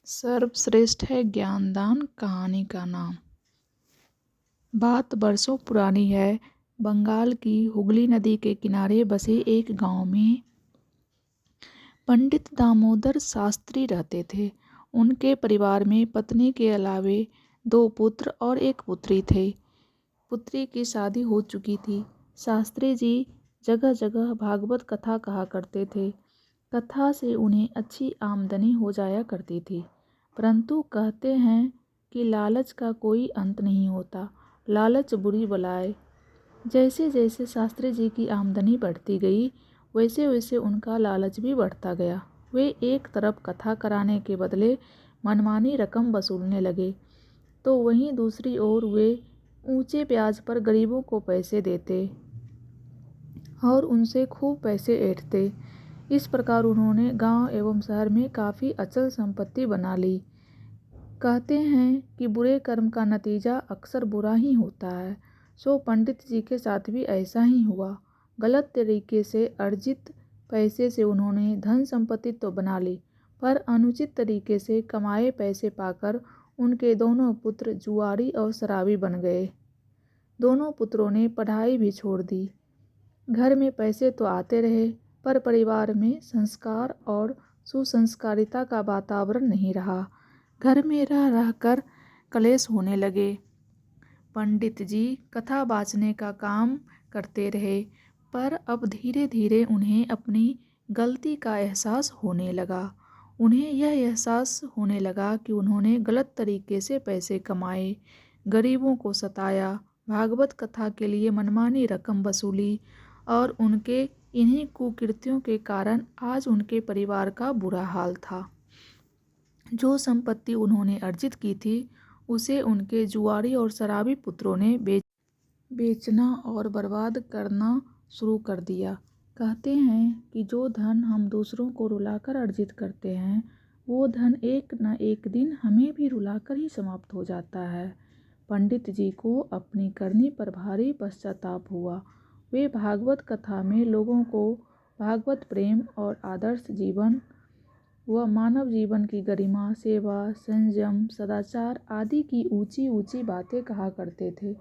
सर्वश्रेष्ठ है ज्ञानदान कहानी का नाम। बात बरसों पुरानी है। बंगाल की हुगली नदी के किनारे बसे एक गांव में पंडित दामोदर शास्त्री रहते थे। उनके परिवार में पत्नी के अलावे 2 पुत्र और 1 पुत्री थे। पुत्री की शादी हो चुकी थी। शास्त्री जी जगह जगह भागवत कथा कहा करते थे। कथा से उन्हें अच्छी आमदनी हो जाया करती थी। परंतु कहते हैं कि लालच का कोई अंत नहीं होता। लालच बुरी बलाए। जैसे जैसे शास्त्री जी की आमदनी बढ़ती गई, वैसे वैसे उनका लालच भी बढ़ता गया। वे एक तरफ कथा कराने के बदले मनमानी रकम वसूलने लगे, तो वहीं दूसरी ओर वे ऊंचे ब्याज पर गरीबों को पैसे देते और उनसे खूब पैसे ऐंठते। इस प्रकार उन्होंने गांव एवं शहर में काफ़ी अचल संपत्ति बना ली। कहते हैं कि बुरे कर्म का नतीजा अक्सर बुरा ही होता है। सो पंडित जी के साथ भी ऐसा ही हुआ। गलत तरीके से अर्जित पैसे से उन्होंने धन संपत्ति तो बना ली, पर अनुचित तरीके से कमाए पैसे पाकर उनके दोनों पुत्र जुआरी और शराबी बन गए। दोनों पुत्रों ने पढ़ाई भी छोड़ दी। घर में पैसे तो आते रहे, पर परिवार में संस्कार और सुसंस्कारिता का वातावरण नहीं रहा। घर में रह रहकर कलेश होने लगे। पंडित जी कथा वाचने का काम करते रहे, पर अब धीरे धीरे उन्हें अपनी गलती का एहसास होने लगा। उन्हें यह एहसास होने लगा कि उन्होंने गलत तरीके से पैसे कमाए, गरीबों को सताया, भागवत कथा के लिए मनमानी रकम वसूली और उनके इन्हीं कुकृत्यों के कारण आज उनके परिवार का बुरा हाल था। जो संपत्ति उन्होंने अर्जित की थी, उसे उनके जुआरी और शराबी पुत्रों ने बेचना और बर्बाद करना शुरू कर दिया। कहते हैं कि जो धन हम दूसरों को रुलाकर अर्जित करते हैं, वो धन एक न एक दिन हमें भी रुलाकर ही समाप्त हो जाता है। पंडित जी को अपनी करनी पर भारी पश्चाताप हुआ। वे भागवत कथा में लोगों को भागवत प्रेम और आदर्श जीवन व मानव जीवन की गरिमा, सेवा, संयम, सदाचार आदि की ऊंची ऊंची बातें कहा करते थे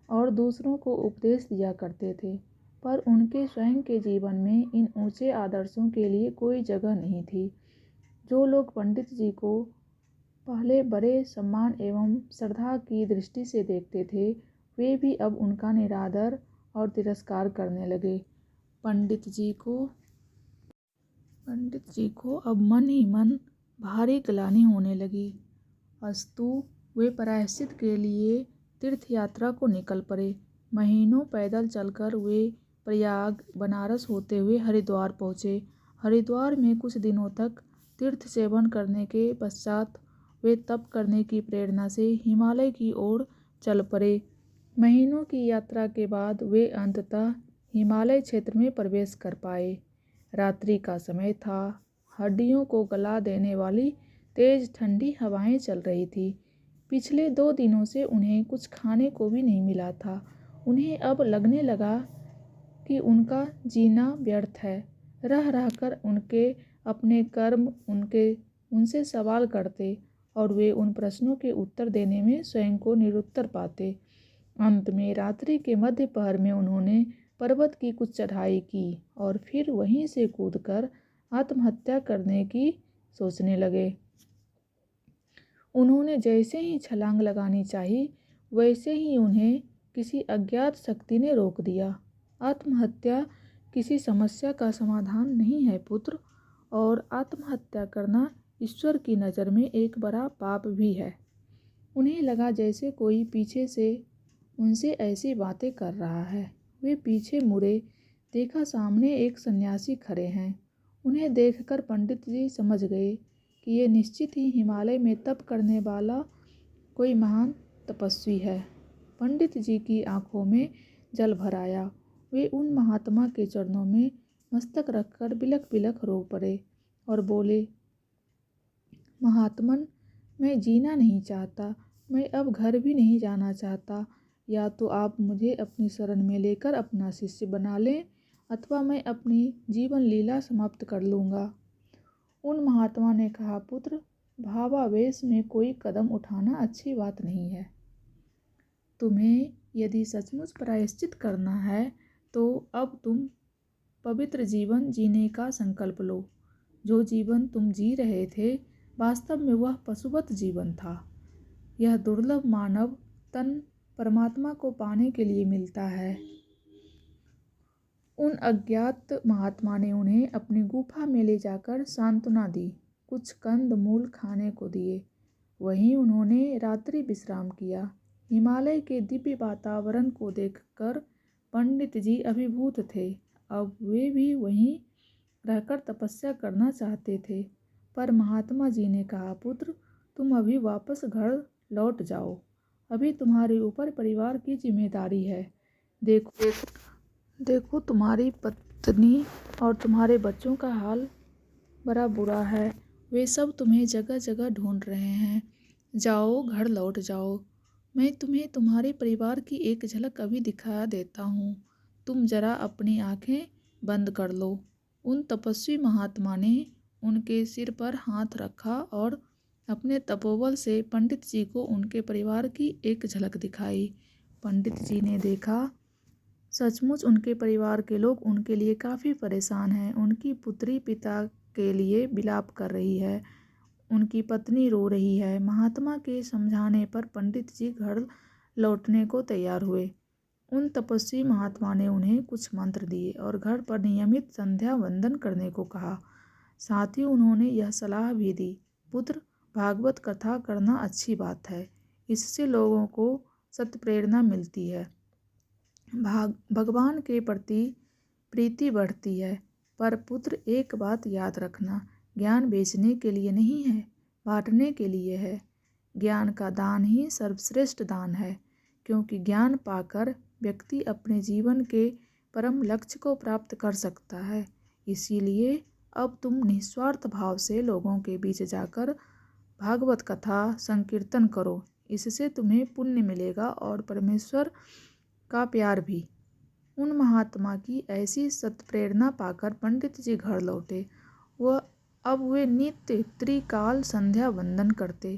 और दूसरों को उपदेश दिया करते थे, पर उनके स्वयं के जीवन में इन ऊंचे आदर्शों के लिए कोई जगह नहीं थी। जो लोग पंडित जी को पहले बड़े सम्मान एवं श्रद्धा की दृष्टि से देखते थे, वे भी अब उनका निरादर और तिरस्कार करने लगे। पंडित जी को अब मन ही मन भारी ग्लानि होने लगी। अस्तु वे प्रायश्चित के लिए तीर्थ यात्रा को निकल पड़े। महीनों पैदल चलकर वे प्रयाग, बनारस होते हुए हरिद्वार पहुँचे। हरिद्वार में कुछ दिनों तक तीर्थ सेवन करने के पश्चात वे तप करने की प्रेरणा से हिमालय की ओर चल पड़े। महीनों की यात्रा के बाद वे अंततः हिमालय क्षेत्र में प्रवेश कर पाए। रात्रि का समय था। हड्डियों को गला देने वाली तेज ठंडी हवाएं चल रही थी। पिछले 2 दिनों से उन्हें कुछ खाने को भी नहीं मिला था। उन्हें अब लगने लगा कि उनका जीना व्यर्थ है। रह रहकर उनके अपने कर्म उनसे सवाल करते और वे उन प्रश्नों के उत्तर देने में स्वयं को निरुत्तर पाते। अंत में रात्रि के मध्य पहर में उन्होंने पर्वत की कुछ चढ़ाई की और फिर वहीं से कूदकर आत्महत्या करने की सोचने लगे। उन्होंने जैसे ही छलांग लगानी चाहिए, वैसे ही उन्हें किसी अज्ञात शक्ति ने रोक दिया। आत्महत्या किसी समस्या का समाधान नहीं है पुत्र, और आत्महत्या करना ईश्वर की नज़र में एक बड़ा पाप भी है। उन्हें लगा जैसे कोई पीछे से उनसे ऐसी बातें कर रहा है। वे पीछे मुड़े, देखा सामने एक सन्यासी खड़े हैं। उन्हें देखकर पंडित जी समझ गए कि ये निश्चित ही हिमालय में तप करने वाला कोई महान तपस्वी है। पंडित जी की आंखों में जल भर आया। वे उन महात्मा के चरणों में मस्तक रखकर बिलख बिलख रो पड़े और बोले, महात्मन, मैं जीना नहीं चाहता। मैं अब घर भी नहीं जाना चाहता। या तो आप मुझे अपनी शरण में लेकर अपना शिष्य बना लें, अथवा मैं अपनी जीवन लीला समाप्त कर लूँगा। उन महात्मा ने कहा, पुत्र, भावावेश में कोई कदम उठाना अच्छी बात नहीं है। तुम्हें यदि सचमुच प्रायश्चित करना है तो अब तुम पवित्र जीवन जीने का संकल्प लो। जो जीवन तुम जी रहे थे वास्तव में वह पशुवत जीवन था। यह दुर्लभ मानव तन परमात्मा को पाने के लिए मिलता है। उन अज्ञात महात्मा ने उन्हें अपनी गुफा में ले जाकर सांत्वना दी, कुछ कंद मूल खाने को दिए। वहीं उन्होंने रात्रि विश्राम किया। हिमालय के दिव्य वातावरण को देखकर पंडित जी अभिभूत थे। अब वे भी वहीं रहकर तपस्या करना चाहते थे, पर महात्मा जी ने कहा, पुत्र तुम अभी वापस घर लौट जाओ। अभी तुम्हारे ऊपर परिवार की जिम्मेदारी है। देखो तुम्हारी पत्नी और तुम्हारे बच्चों का हाल बड़ा बुरा है। वे सब तुम्हें जगह जगह ढूंढ रहे हैं। जाओ, घर लौट जाओ। मैं तुम्हें तुम्हारे परिवार की एक झलक अभी दिखा देता हूँ। तुम जरा अपनी आंखें बंद कर लो। उन तपस्वी महात्मा ने उनके सिर पर हाथ रखा और अपने तपोबल से पंडित जी को उनके परिवार की एक झलक दिखाई। पंडित जी ने देखा, सचमुच उनके परिवार के लोग उनके लिए काफ़ी परेशान हैं। उनकी पुत्री पिता के लिए विलाप कर रही है, उनकी पत्नी रो रही है। महात्मा के समझाने पर पंडित जी घर लौटने को तैयार हुए। उन तपस्वी महात्मा ने उन्हें कुछ मंत्र दिए और घर पर नियमित संध्या वंदन करने को कहा। साथ ही उन्होंने यह सलाह भी दी, पुत्र भागवत कथा करना अच्छी बात है, इससे लोगों को सत्य प्रेरणा मिलती है, भगवान के प्रति प्रीति बढ़ती है। पर पुत्र एक बात याद रखना, ज्ञान बेचने के लिए नहीं है, बांटने के लिए है। ज्ञान का दान ही सर्वश्रेष्ठ दान है, क्योंकि ज्ञान पाकर व्यक्ति अपने जीवन के परम लक्ष्य को प्राप्त कर सकता है। इसीलिए अब तुम निस्वार्थ भाव से लोगों के बीच जाकर भागवत कथा संकीर्तन करो। इससे तुम्हें पुण्य मिलेगा और परमेश्वर का प्यार भी। उन महात्मा की ऐसी सत्प्रेरणा पाकर पंडित जी घर लौटे। अब वे नित्य त्रिकाल संध्या वंदन करते,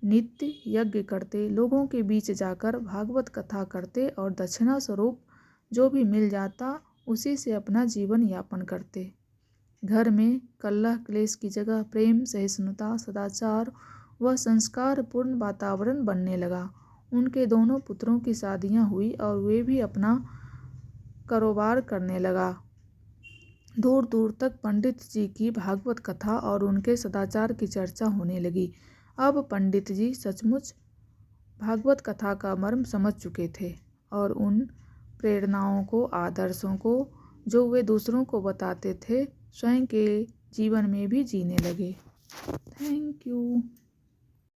नित्य यज्ञ करते, लोगों के बीच जाकर भागवत कथा करते और दक्षिणा स्वरूप जो भी मिल जाता उसी से अपना जीवन यापन करते। घर में कलह क्लेश की जगह प्रेम, सहिष्णुता, सदाचार व संस्कारपूर्ण वातावरण बनने लगा। उनके दोनों पुत्रों की शादियां हुई और वे भी अपना कारोबार करने लगा। दूर दूर तक पंडित जी की भागवत कथा और उनके सदाचार की चर्चा होने लगी। अब पंडित जी सचमुच भागवत कथा का मर्म समझ चुके थे और उन प्रेरणाओं को, आदर्शों को जो वे दूसरों को बताते थे, स्वयं के जीवन में भी जीने लगे। Thank you.